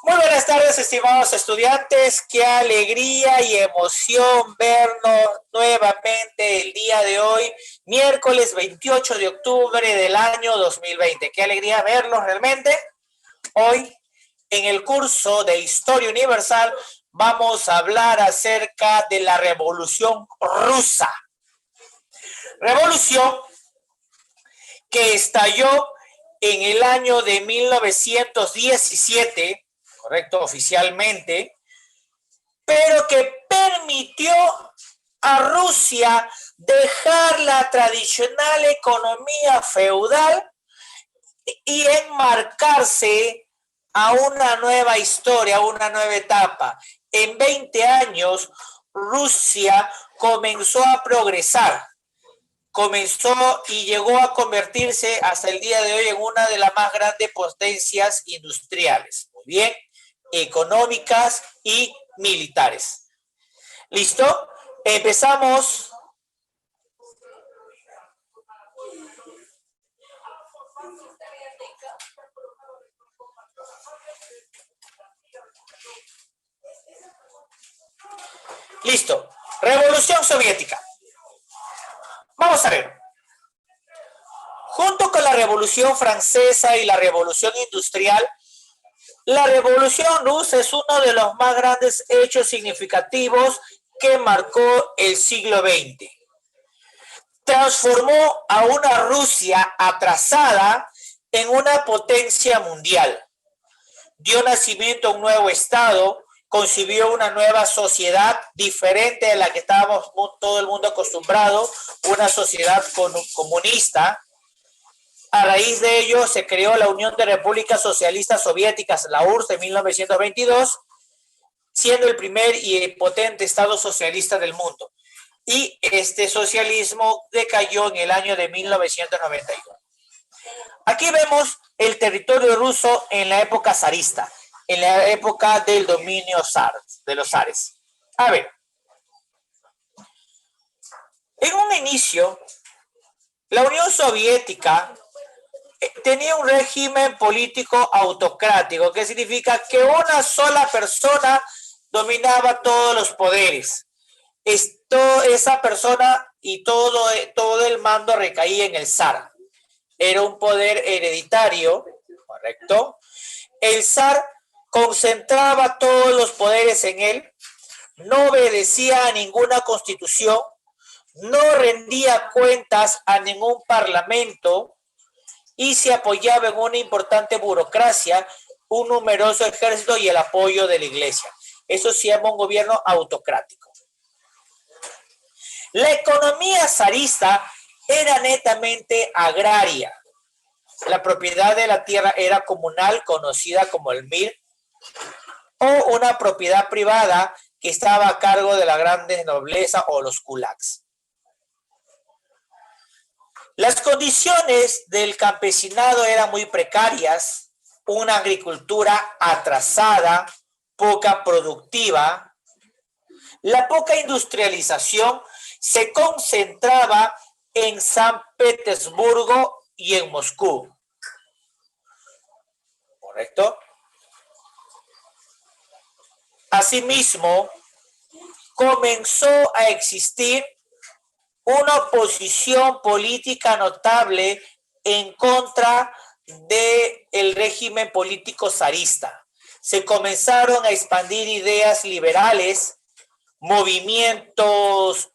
Muy buenas tardes, estimados estudiantes. Qué alegría y emoción vernos nuevamente el día de hoy, miércoles 28 de octubre del año 2020. Qué alegría verlos realmente. Hoy, en el curso de Historia Universal, vamos a hablar acerca de la Revolución Rusa. Revolución que estalló en el año de 1917, correcto, oficialmente, pero que permitió a Rusia dejar la tradicional economía feudal y enmarcarse a una nueva historia, a una nueva etapa. En 20 años, Rusia comenzó a progresar, comenzó y llegó a convertirse hasta el día de hoy en una de las más grandes potencias industriales, muy bien, económicas y militares. ¿Listo? Empezamos. Listo. Revolución Soviética. Vamos a ver. Junto con la Revolución Francesa y la Revolución Industrial, la Revolución Rusa es uno de los más grandes hechos significativos que marcó el siglo XX. Transformó a una Rusia atrasada en una potencia mundial. Dio nacimiento a un nuevo Estado, concibió una nueva sociedad diferente de la que estábamos todo el mundo acostumbrado, una sociedad comunista. A raíz de ello se creó la Unión de Repúblicas Socialistas Soviéticas, la URSS, en 1922, siendo el primer y potente Estado socialista del mundo. Y este socialismo decayó en el año de 1991. Aquí vemos el territorio ruso en la época zarista, en la época del dominio zar, de los zares. A ver, en un inicio, la Unión Soviética tenía un régimen político autocrático, que significa que una sola persona dominaba todos los poderes. Esa persona y todo el mando recaía en el zar. Era un poder hereditario, ¿correcto? El zar concentraba todos los poderes en él, no obedecía a ninguna constitución, no rendía cuentas a ningún parlamento y se apoyaba en una importante burocracia, un numeroso ejército y el apoyo de la iglesia. Eso se llama un gobierno autocrático. La economía zarista era netamente agraria. La propiedad de la tierra era comunal, conocida como el mir, o una propiedad privada que estaba a cargo de la grande nobleza o los kulaks. Las condiciones del campesinado eran muy precarias, una agricultura atrasada, poca productiva. La poca industrialización se concentraba en San Petersburgo y en Moscú. ¿Correcto? Asimismo, comenzó a existir una oposición política notable en contra del régimen político zarista. Se comenzaron a expandir ideas liberales, movimientos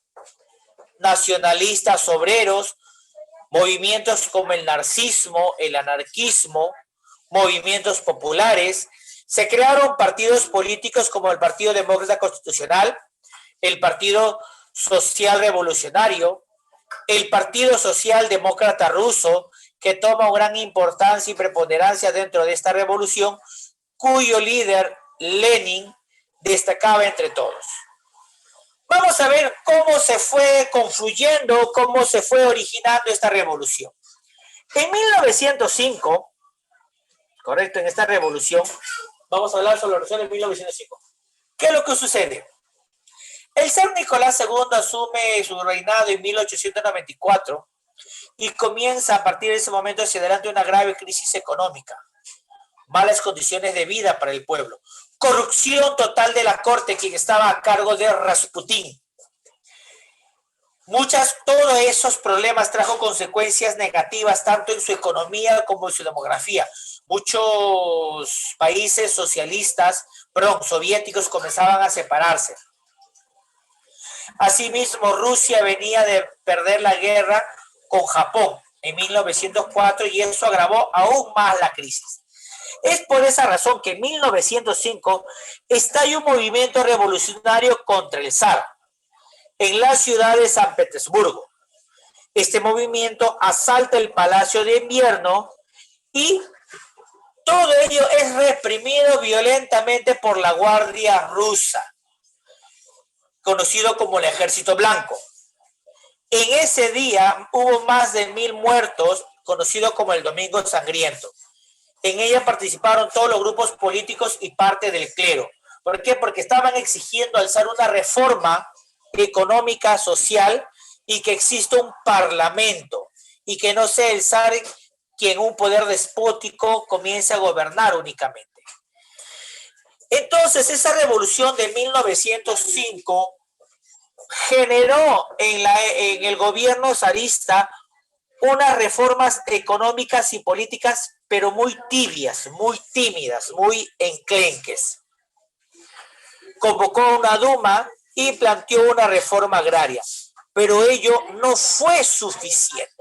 nacionalistas obreros, movimientos como el marxismo, el anarquismo, movimientos populares. Se crearon partidos políticos como el Partido Demócrata Constitucional, el Partido Social Revolucionario, el Partido Social Demócrata Ruso, que toma gran importancia y preponderancia dentro de esta revolución, cuyo líder, Lenin, destacaba entre todos. Vamos a ver cómo se fue confluyendo, cómo se fue originando esta revolución. En 1905, correcto, en esta revolución, vamos a hablar sobre la revolución de 1905. ¿Qué es lo que sucede? El zar Nicolás II asume su reinado en 1894 y comienza a partir de ese momento hacia adelante una grave crisis económica. malas condiciones de vida para el pueblo, corrupción total de la corte, quien estaba a cargo de Rasputín. Todos esos problemas trajo consecuencias negativas tanto en su economía como en su demografía. Muchos países soviéticos comenzaban a separarse. Asimismo, Rusia venía de perder la guerra con Japón en 1904 y eso agravó aún más la crisis. Es por esa razón que en 1905 estalla un movimiento revolucionario contra el zar en la ciudad de San Petersburgo. Este movimiento asalta el Palacio de Invierno y todo ello es reprimido violentamente por la Guardia Rusa, conocido como el Ejército Blanco. En ese día hubo más de 1000 muertos, conocido como el Domingo Sangriento. En ella participaron todos los grupos políticos y parte del clero. ¿Por qué? Porque estaban exigiendo al zar una reforma económica, social, y que exista un parlamento, y que no sea el zar quien un poder despótico comience a gobernar únicamente. Entonces, esa revolución de 1905 generó en el gobierno zarista unas reformas económicas y políticas, pero muy tibias, muy tímidas, muy enclenques. Convocó una Duma y planteó una reforma agraria, pero ello no fue suficiente.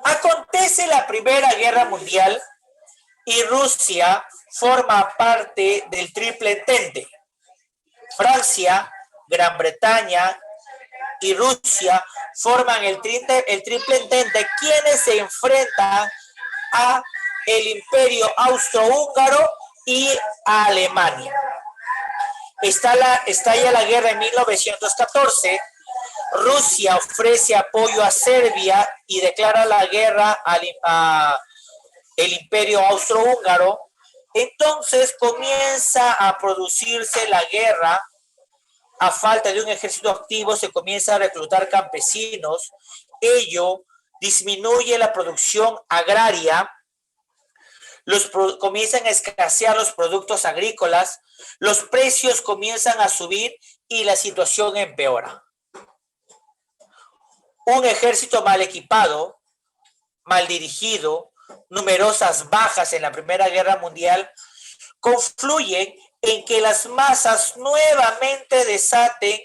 Acontece la Primera Guerra Mundial y Rusia forma parte del Triple Entente. Francia, Gran Bretaña y Rusia forman el Triple Entente, quienes se enfrentan a el Imperio Austrohúngaro y a Alemania. Estalla la guerra en 1914. Rusia ofrece apoyo a Serbia y declara la guerra al Imperio Austrohúngaro. Entonces comienza a producirse la guerra. A falta de un ejército activo, se comienza a reclutar campesinos. Ello disminuye la producción agraria. Comienzan a escasear los productos agrícolas. Los precios comienzan a subir y la situación empeora. Un ejército mal equipado, mal dirigido, numerosas bajas en la Primera Guerra Mundial, confluyen en que las masas nuevamente desaten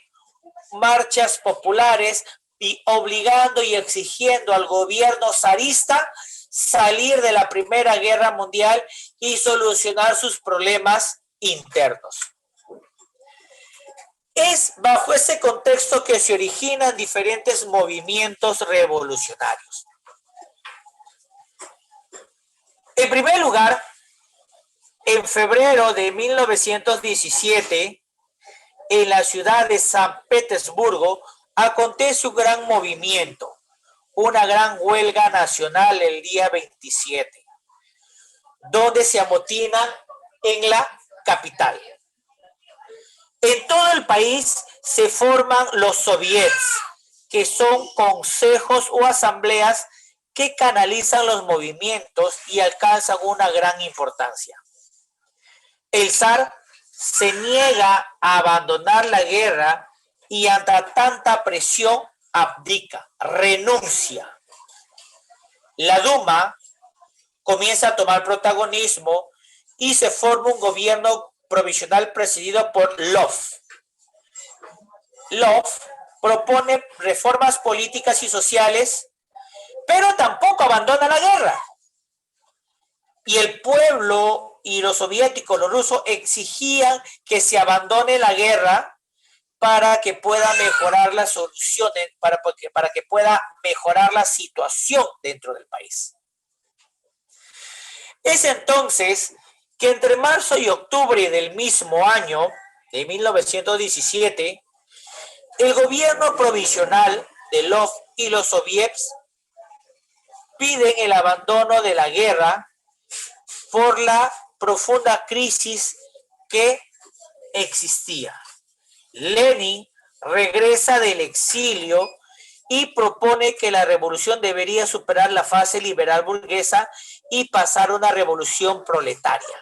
marchas populares y obligando y exigiendo al gobierno zarista salir de la Primera Guerra Mundial y solucionar sus problemas internos. Es bajo ese contexto que se originan diferentes movimientos revolucionarios. En primer lugar, en febrero de 1917, en la ciudad de San Petersburgo, acontece un gran movimiento, una gran huelga nacional el día 27, donde se amotinan en la capital. En todo el país se forman los soviets, que son consejos o asambleas que canalizan los movimientos y alcanzan una gran importancia. El zar se niega a abandonar la guerra y ante tanta presión abdica, renuncia. La Duma comienza a tomar protagonismo y se forma un gobierno provisional presidido por Lvov. Lvov propone reformas políticas y sociales, pero tampoco abandona la guerra. Y el pueblo y los soviéticos, los rusos, exigían que se abandone la guerra para que pueda mejorar las soluciones, para que pueda mejorar la situación dentro del país. Es entonces que entre marzo y octubre del mismo año, de 1917, el gobierno provisional de Lvov y los soviets piden el abandono de la guerra por la profunda crisis que existía. Lenin regresa del exilio y propone que la revolución debería superar la fase liberal burguesa y pasar una revolución proletaria.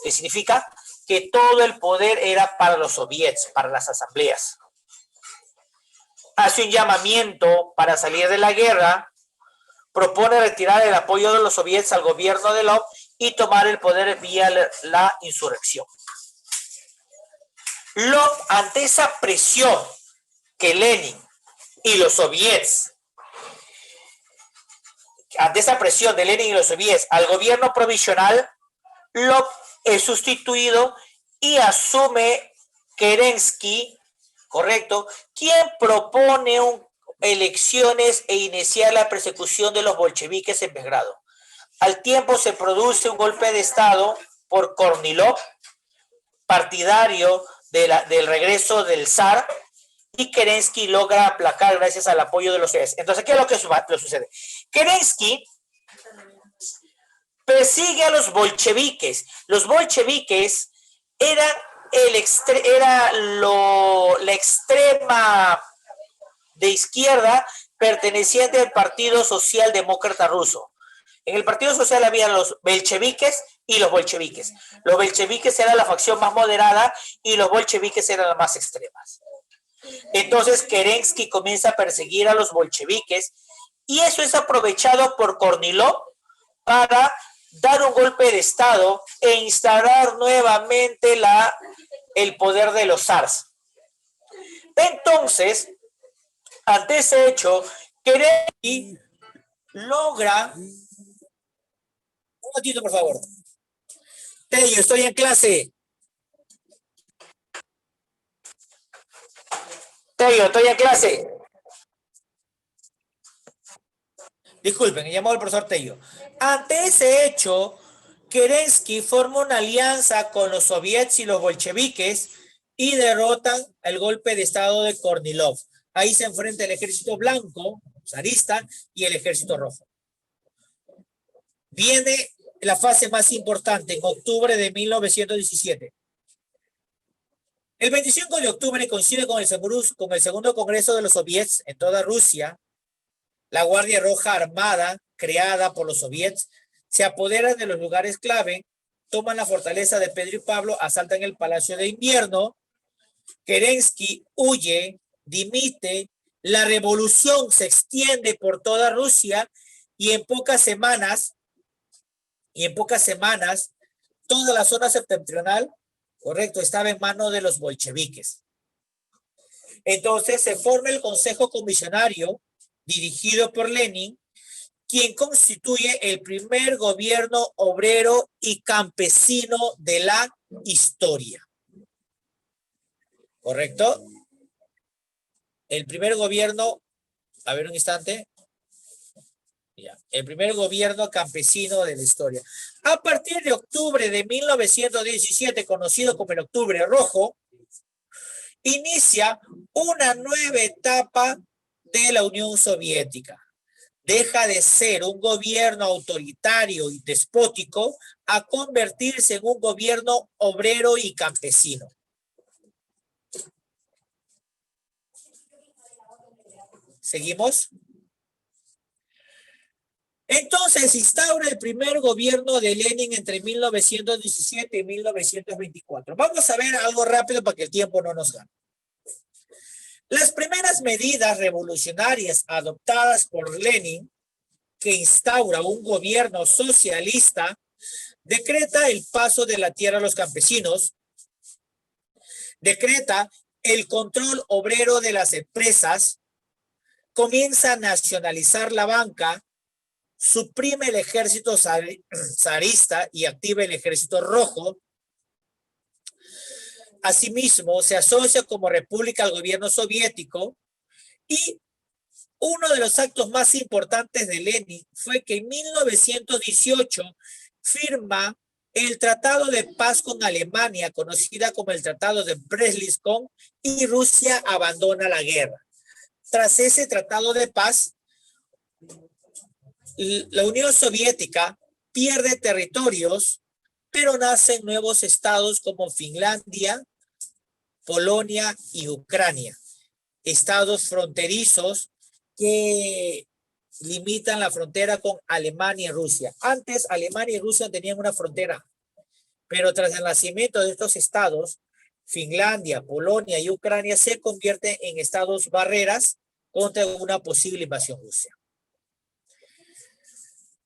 ¿Qué significa? Que todo el poder era para los soviets, para las asambleas. Hace un llamamiento para salir de la guerra, propone retirar el apoyo de los soviets al gobierno de Lov y tomar el poder vía la insurrección. Lov, ante esa presión que Lenin y los soviets, ante esa presión de Lenin y los soviets al gobierno provisional, Lov es sustituido y asume Kerensky, correcto, quien propone elecciones e iniciar la persecución de los bolcheviques en Belgrado. Al tiempo se produce un golpe de estado por Kornilov, partidario del regreso del zar, y Kerensky logra aplacar gracias al apoyo de los soviets. Entonces, ¿qué es lo que sucede? Kerensky persigue a los bolcheviques. Los bolcheviques eran la extrema de izquierda perteneciente al Partido Socialdemócrata Ruso. En el Partido Social había los bolcheviques y los bolcheviques. Los bolcheviques eran la facción más moderada y los bolcheviques eran las más extremas. Entonces Kerensky comienza a perseguir a los bolcheviques y eso es aprovechado por Kornilov para dar un golpe de estado e instaurar nuevamente el poder de los zars. Entonces, ante ese hecho, Kerensky logra... Un ratito, por favor. Tello, estoy en clase. Tello, estoy en clase. Disculpen, llamó el profesor Tello. Ante ese hecho, Kerensky forma una alianza con los soviets y los bolcheviques y derrotan el golpe de estado de Kornilov. Ahí se enfrenta el ejército blanco, zarista, y el ejército rojo. Viene la fase más importante en octubre de 1917. El 25 de octubre coincide con el segundo congreso de los soviets en toda Rusia. La Guardia Roja Armada, creada por los soviets, se apodera de los lugares clave, toman la fortaleza de Pedro y Pablo, asaltan el Palacio de Invierno. Kerensky huye, dimite, la revolución se extiende por toda Rusia y en pocas semanas, toda la zona septentrional, correcto, estaba en manos de los bolcheviques. Entonces se forma el Consejo Comisionario, dirigido por Lenin, quien constituye el primer gobierno obrero y campesino de la historia. ¿Correcto? El primer gobierno, a ver un instante. Ya, el primer gobierno campesino de la historia. A partir de octubre de 1917, conocido como el Octubre Rojo, inicia una nueva etapa de la Unión Soviética. Deja de ser un gobierno autoritario y despótico a convertirse en un gobierno obrero y campesino. ¿Seguimos? Entonces instaura el primer gobierno de Lenin entre 1917 y 1924. Vamos a ver algo rápido para que el tiempo no nos gane. Las primeras medidas revolucionarias adoptadas por Lenin, que instaura un gobierno socialista, decreta el paso de la tierra a los campesinos, decreta el control obrero de las empresas, comienza a nacionalizar la banca, suprime el ejército zarista y activa el ejército rojo. Asimismo, se asocia como república al gobierno soviético y uno de los actos más importantes de Lenin fue que en 1918 firma el Tratado de Paz con Alemania, conocida como el Tratado de Brest-Litovsk, y Rusia abandona la guerra. Tras ese Tratado de Paz, la Unión Soviética pierde territorios, pero nacen nuevos estados como Finlandia, Polonia y Ucrania, estados fronterizos que limitan la frontera con Alemania y Rusia. Antes Alemania y Rusia tenían una frontera, pero tras el nacimiento de estos estados, Finlandia, Polonia y Ucrania se convierten en estados barreras contra una posible invasión rusa.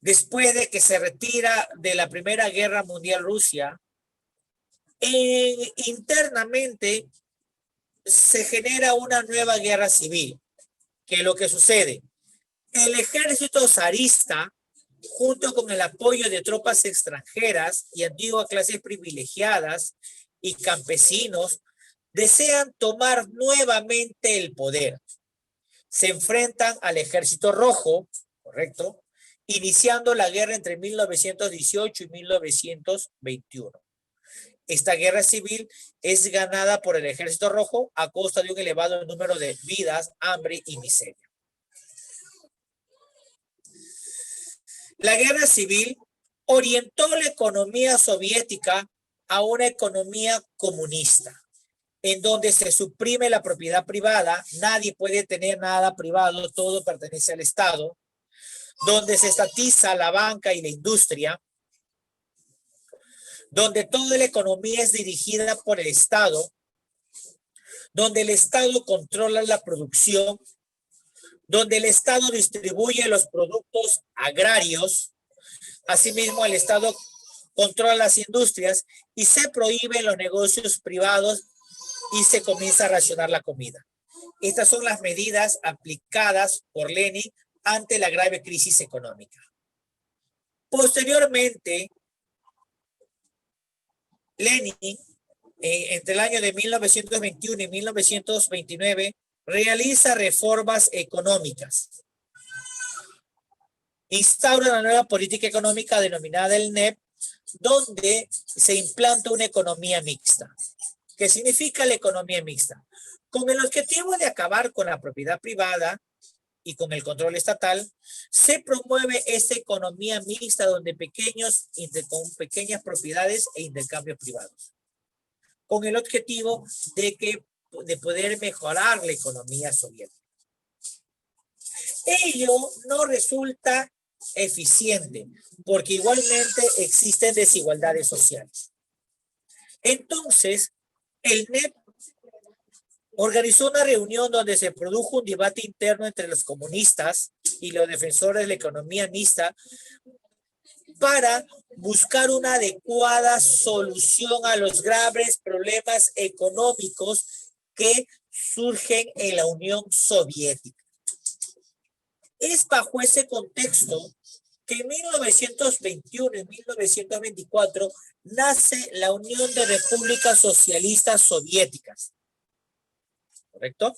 Después de que se retira de la Primera Guerra Mundial Rusia, internamente se genera una nueva guerra civil. ¿Qué es lo que sucede? El ejército zarista, junto con el apoyo de tropas extranjeras y antiguas clases privilegiadas y campesinos, desean tomar nuevamente el poder. Se enfrentan al ejército rojo, ¿correcto?, iniciando la guerra entre 1918 y 1921. Esta guerra civil es ganada por el ejército rojo a costa de un elevado número de vidas, hambre y miseria. La guerra civil orientó la economía soviética a una economía comunista, en donde se suprime la propiedad privada, nadie puede tener nada privado, todo pertenece al Estado, donde se estatiza la banca y la industria, donde toda la economía es dirigida por el Estado, donde el Estado controla la producción, donde el Estado distribuye los productos agrarios, asimismo el Estado controla las industrias y se prohíben los negocios privados y se comienza a racionar la comida. Estas son las medidas aplicadas por Lenin ante la grave crisis económica. Posteriormente, Lenin, entre el año de 1921 y 1929, realiza reformas económicas. Instaura una nueva política económica denominada el NEP, donde se implanta una economía mixta. ¿Qué significa la economía mixta? Con el objetivo de acabar con la propiedad privada y con el control estatal, se promueve esta economía mixta donde con pequeñas propiedades e intercambios privados, con el objetivo de poder mejorar la economía soviética. Ello no resulta eficiente porque igualmente existen desigualdades sociales. Entonces, el NEP organizó una reunión donde se produjo un debate interno entre los comunistas y los defensores de la economía mixta para buscar una adecuada solución a los graves problemas económicos que surgen en la Unión Soviética. Es bajo ese contexto que en 1921 y 1924 nace la Unión de Repúblicas Socialistas Soviéticas. ¿Correcto?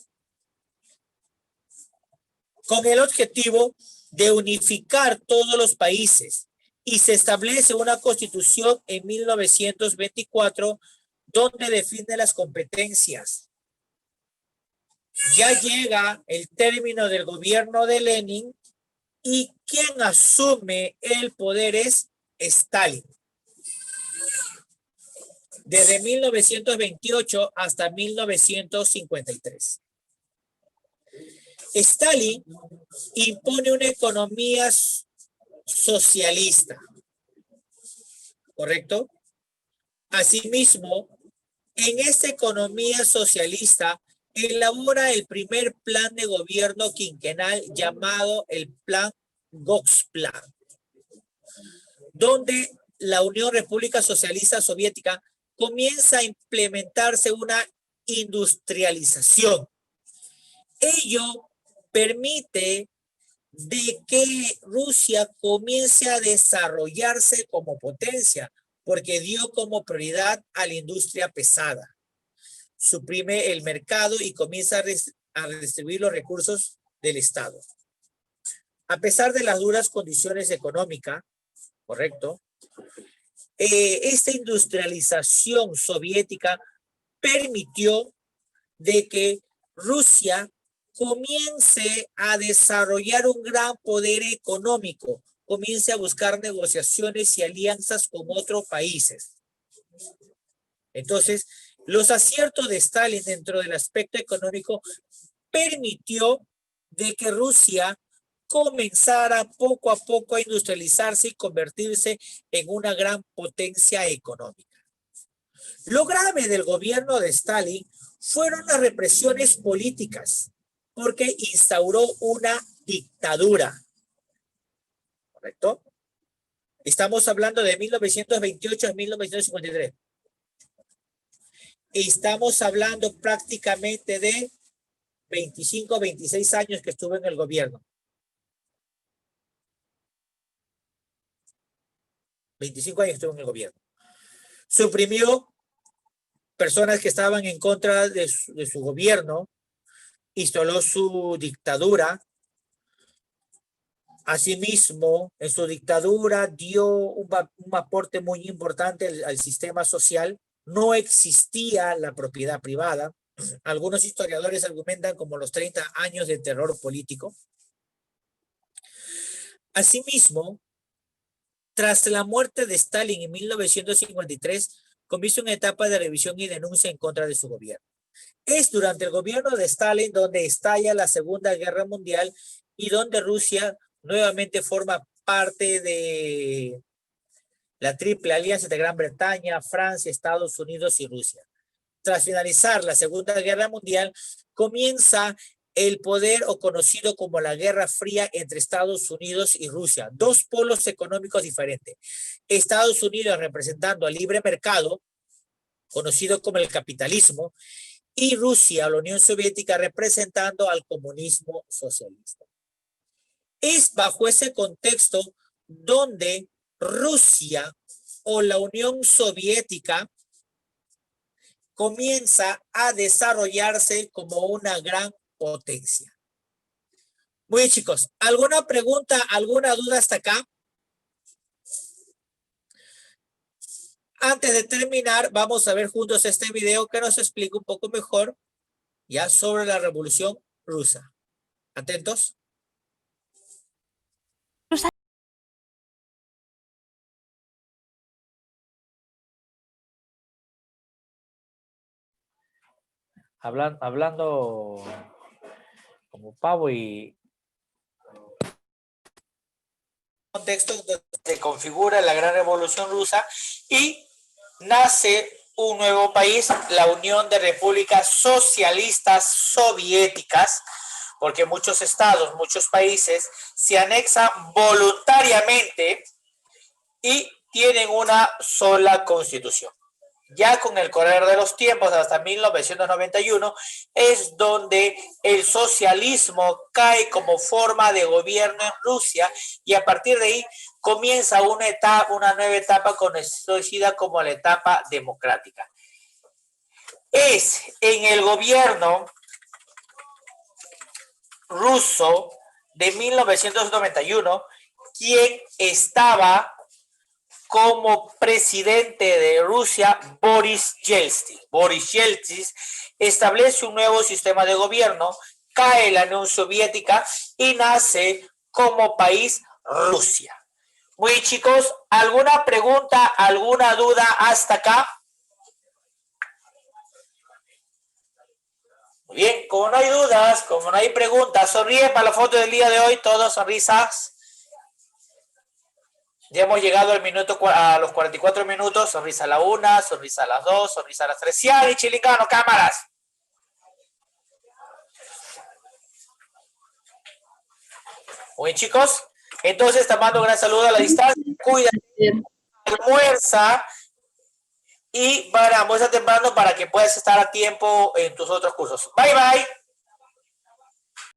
Con el objetivo de unificar todos los países y se establece una constitución en 1924 donde define las competencias. Ya llega el término del gobierno de Lenin y quien asume el poder es Stalin. Desde 1928 hasta 1953. Stalin impone una economía socialista, ¿correcto? Asimismo, en esta economía socialista elabora el primer plan de gobierno quinquenal llamado el Plan Gosplan, donde la Unión República Socialista Soviética comienza a implementarse una industrialización. Ello permite de que Rusia comience a desarrollarse como potencia, porque dio como prioridad a la industria pesada. Suprime el mercado y comienza a redistribuir los recursos del Estado. A pesar de las duras condiciones económicas, ¿correcto? Esta industrialización soviética permitió de que Rusia comience a desarrollar un gran poder económico, comience a buscar negociaciones y alianzas con otros países. Entonces, los aciertos de Stalin dentro del aspecto económico permitió de que Rusia comenzara poco a poco a industrializarse y convertirse en una gran potencia económica. Lo grave del gobierno de Stalin fueron las represiones políticas, porque instauró una dictadura. ¿Correcto? Estamos hablando de 1928 a 1953. Estamos hablando prácticamente de 25, 26 años que estuvo en el gobierno. 25 años estuvo en el gobierno. Suprimió personas que estaban en contra de su gobierno, instaló su dictadura. Asimismo, en su dictadura dio un aporte muy importante al sistema social. No existía la propiedad privada. Algunos historiadores argumentan como los 30 años de terror político. Asimismo, tras la muerte de Stalin en 1953, comienza una etapa de revisión y denuncia en contra de su gobierno. Es durante el gobierno de Stalin donde estalla la Segunda Guerra Mundial y donde Rusia nuevamente forma parte de la Triple Alianza de Gran Bretaña, Francia, Estados Unidos y Rusia. Tras finalizar la Segunda Guerra Mundial, comienza el poder o conocido como la Guerra Fría entre Estados Unidos y Rusia, dos polos económicos diferentes. Estados Unidos representando al libre mercado, conocido como el capitalismo, y Rusia, la Unión Soviética, representando al comunismo socialista. Es bajo ese contexto donde Rusia o la Unión Soviética comienza a desarrollarse como una gran potencia. Muy bien, chicos, ¿alguna pregunta, alguna duda hasta acá? Antes de terminar, vamos a ver juntos este video que nos explica un poco mejor ya sobre la Revolución Rusa. ¿Atentos? Hablando como pavo y contexto donde se configura la gran revolución rusa y nace un nuevo país, la Unión de Repúblicas Socialistas Soviéticas, porque muchos estados, muchos países se anexan voluntariamente y tienen una sola constitución. Ya con el correr de los tiempos, hasta 1991, es donde el socialismo cae como forma de gobierno en Rusia y a partir de ahí comienza una nueva etapa conocida como la etapa democrática. Es en el gobierno ruso de 1991 quien estaba como presidente de Rusia, Boris Yeltsin. Boris Yeltsin establece un nuevo sistema de gobierno, cae la Unión Soviética y nace como país Rusia. Muy bien, chicos, ¿alguna pregunta, alguna duda hasta acá? Muy bien, como no hay dudas, como no hay preguntas, sonríe para la foto del día de hoy, todos sonrisas. Ya hemos llegado a los 44 minutos. Sonrisa a la 1, sonrisa a las 2, sonrisa a las 3. ¡Ciali, chilicano, cámaras! Muy bien, chicos. Entonces, te mando un gran saludo a la distancia. Cuídate, almuerza y almuerza temprano para que puedas estar a tiempo en tus otros cursos. Bye, bye.